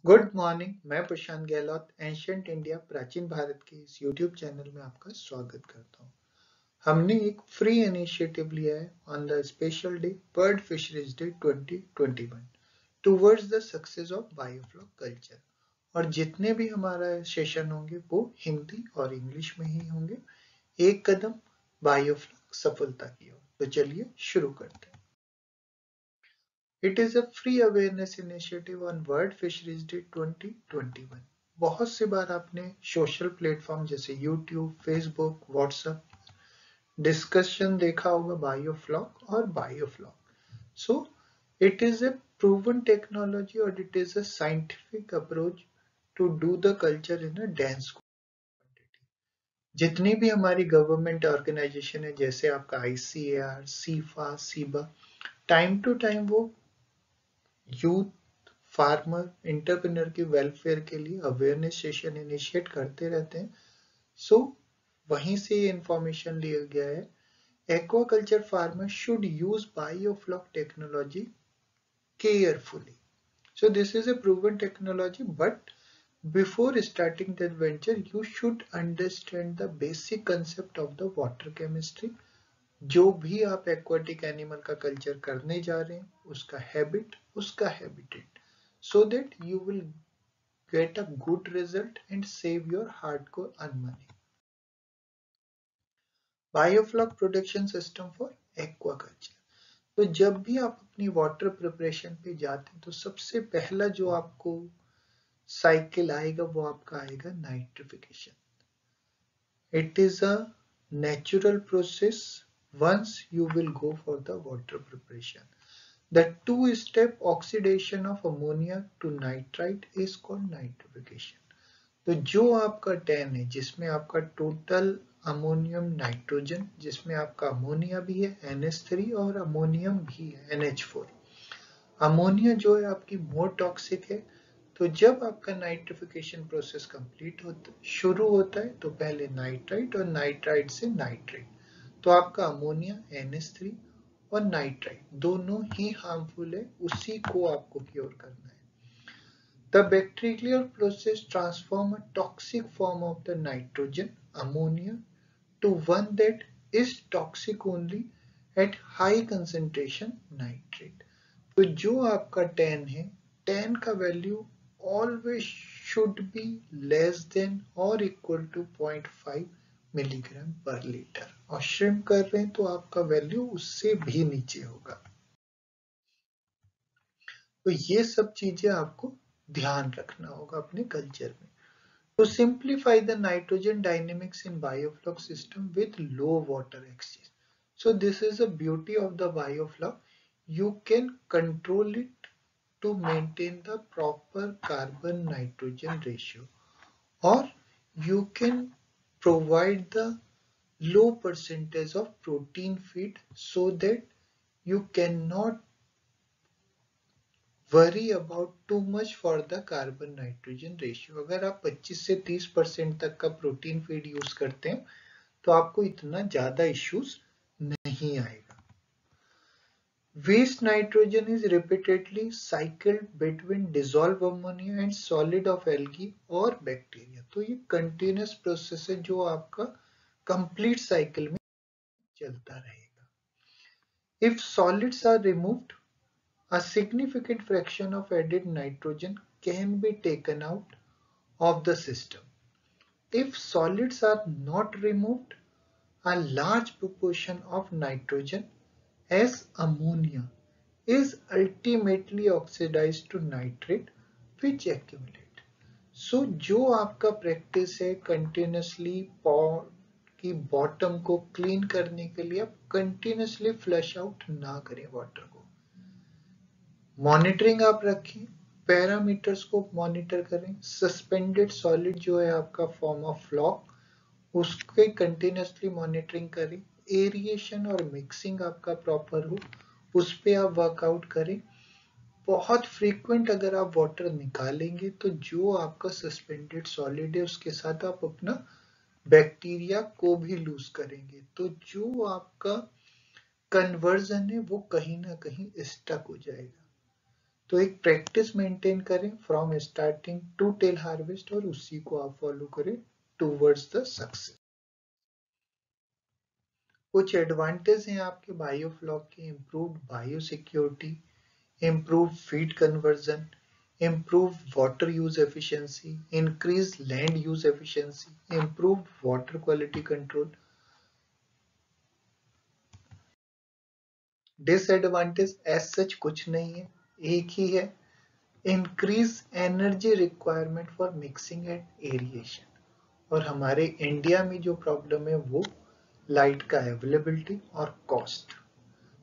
Good morning. मैं प्रशांत Gehlot ancient India प्राचीन भारत के इस यूट्यूब चैनल में आपका स्वागत करता हूँ। हमने एक फ्री इनिशिएटिव लिया है on the special day bird fisheries day 2021 towards the success of biofloc culture. और जितने भी हमारा सेशन होंगे वो हिंदी और इंग्लिश में ही होंगे, एक कदम बायोफ्लॉक सफलता की ओर। तो चलिए शुरू करते हैं। It is a free awareness initiative on World Fisheries Day 2021। बहुत सी बार आपने सोशल प्लेटफॉर्म जैसे यूट्यूब, फेसबुक, व्हाट्सएप डिस्कशन देखा होगा बायोफ्लॉक और biofloc. So it is a proven technology और it is a scientific approach to do the culture in a dense quantity. जितनी भी हमारी गवर्नमेंट ऑर्गेनाइजेशन है जैसे आपका ICAR, CIFA, CIBA, time to time वो यूथ फार्मर एंटरप्रेन्योर की वेलफेयर के लिए अवेयरनेस सेशन इनिशिएट करते रहते हैं। सो वहीं से ये इंफॉर्मेशन लिया गया है। Aquaculture farmer should use biofloc technology carefully. So this is a proven technology, but before starting the venture, you should understand the basic concept of the water chemistry। जो भी आप एक्वाटिक एनिमल का culture करने जा रहे हैं उसका habit, उसका habitat, so that you will get a good result and save your hardcore earned money। Biofloc production system for aquaculture. तो जब भी आप अपनी वाटर प्रिपरेशन पे जाते हैं तो सबसे पहला जो आपको साइकिल आएगा वो आपका आएगा nitrification. It is a natural process once you will go for the water preparation। The two-step oxidation of ammonia to nitrite is called nitrification। तो जो आपका टैन है जिसमें आपका टोटल अमोनियम नाइट्रोजन, जिसमें आपका अमोनिया भी है NH3 और अमोनियम भी है NH4। अमोनिया जो है आपकी मोर टॉक्सिक है। तो जब आपका नाइट्रिफिकेशन प्रोसेस कंप्लीट शुरू होता है तो पहले नाइट्राइट और नाइट्राइट से नाइट्रेट। तो आपका अमोनिया NH3 और नाइट्राइट दोनों ही हार्मफुल है, उसी को आपको क्योर करना है। The bacterial process transforms a toxic form of the nitrogen, ammonia, to one that is toxic only at high concentration nitrate। तो जो आपका टैन है, टैन का value always should be less than और इक्वल टू 0.5 मिलीग्राम पर litre, और shrimp कर रहे हैं तो आपका वैल्यू उससे भी नीचे होगा। तो ये सब चीजें आपको ध्यान रखना होगा अपने कल्चर में। To simplify the nitrogen dynamics in bioflux system with low water exchange। So this is the beauty of the bioflux. You can control it to maintain the proper carbon nitrogen ratio, or you can provide the low percentage of protein feed so that you cannot worry about too much for the carbon nitrogen ratio. अगर आप 25 से 30% तक का protein feed use करते हैं तो आपको इतना ज्यादा इश्यूज नहीं आएगा। Waste nitrogen is repeatedly cycled between dissolve ammonia and solid of algae और बैक्टीरिया। तो ये कंटिन्यूस प्रोसेस है जो आपका कंप्लीट साइकिल में चलता रहेगा। If solids are removed, a significant fraction of added nitrogen can be taken out of the system। If solids are not removed, a large proportion of nitrogen as ammonia is ultimately oxidized to nitrate which accumulate। So जो आपका practice है continuously pot की bottom को clean करने के लिए, आप continuously flush out ना करें वाटर को। मॉनिटरिंग आप रखें, पैरामीटर्स को मॉनिटर करें। सस्पेंडेड सॉलिड जो है आपका फॉर्म ऑफ फ्लॉक, उसके कंटिन्यूसली मॉनिटरिंग करें। एरिएशन और मिक्सिंग आपका प्रॉपर हो, उस पर आप वर्कआउट करें। बहुत फ्रीक्वेंट अगर आप वाटर निकालेंगे तो जो आपका सस्पेंडेड सॉलिड है उसके साथ आप अपना बैक्टीरिया को भी लूज करेंगे, तो जो आपका कन्वर्जन है वो कहीं ना कहीं स्टक हो जाएगा। तो एक प्रैक्टिस मेंटेन करें from starting to till harvest और उसी को आप फॉलो करें टूवर्ड्स द सक्सेस। कुछ एडवांटेज हैं आपके बायोफ्लॉक के: improved bio security, improved feed conversion, improved water use efficiency, increase land use efficiency, improved water quality control. Disadvantage as such कुछ नहीं है, एक ही है, increase energy requirement for mixing and aeration. और हमारे इंडिया में जो प्रॉब्लम है वो लाइट का अवेलेबिलिटी और कॉस्ट।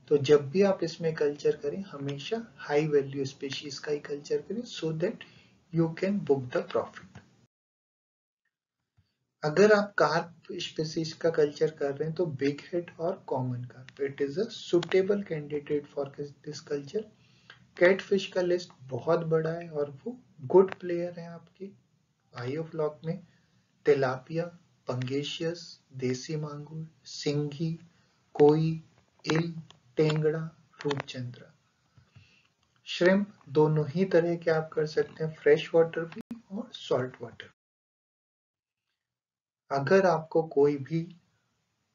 तो जब भी आप इसमें कल्चर करें हमेशा हाई वैल्यू स्पीशीज का ही कल्चर करें सो that you can book the profit. अगर आप कार्प स्पीशीज का कल्चर कर रहे हैं तो बिग हेड और common carp it is a suitable candidate for this culture. Catfish का लिस्ट बहुत बड़ा है और वो गुड प्लेयर है आपके बायोफ्लॉक में: तिलापिया, पंगेशियस, देसी मांगुर, सिंघी, कोई, इल, टेंगड़ा, रूपचंद्रा। श्रिम्प दोनों ही तरह के आप कर सकते हैं, फ्रेश वाटर भी और सॉल्ट वाटर। अगर आपको कोई भी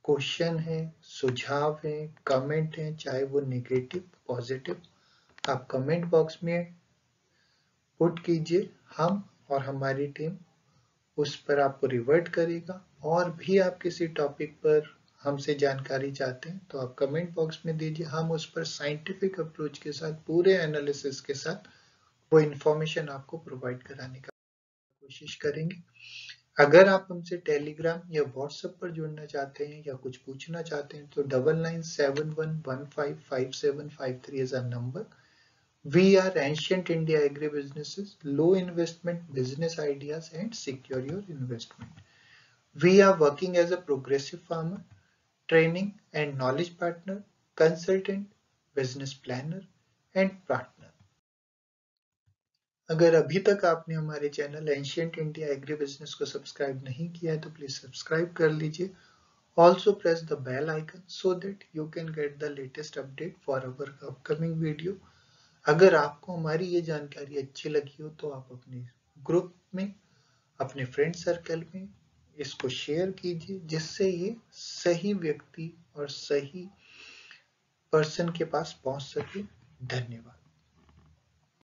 क्वेश्चन है, सुझाव है, कमेंट है, चाहे वो नेगेटिव पॉजिटिव, आप कमेंट बॉक्स में पुट कीजिए। हम और हमारी टीम उस पर आपको रिवर्ट करेगा। और भी आप किसी टॉपिक पर हमसे जानकारी चाहते हैं तो आप कमेंट बॉक्स में दीजिए, हम उस पर साइंटिफिक अप्रोच के साथ पूरे एनालिसिस के साथ वो इंफॉर्मेशन आपको प्रोवाइड कराने का कोशिश करेंगे। अगर आप हमसे टेलीग्राम या व्हाट्सएप पर जुड़ना चाहते हैं या कुछ पूछना चाहते हैं तो 9971155753 is our number. We are Ancient India Agribusinesses, low investment business ideas and secure your investment. We are working as a progressive farmer, training and knowledge partner, consultant, business planner and partner. अगर अभी तक आपने हमारे channel ancient India agri business को subscribe नहीं किया है तो प्लीज सब्सक्राइब कर लीजिए। Also press the bell icon so that you can get the latest update for our upcoming video. अगर आपको हमारी ये जानकारी अच्छी लगी हो तो आप अपने ग्रुप में, अपने फ्रेंड सर्कल में इसको शेयर कीजिए जिससे ये सही व्यक्ति और सही पर्सन के पास पहुंच सके। धन्यवाद।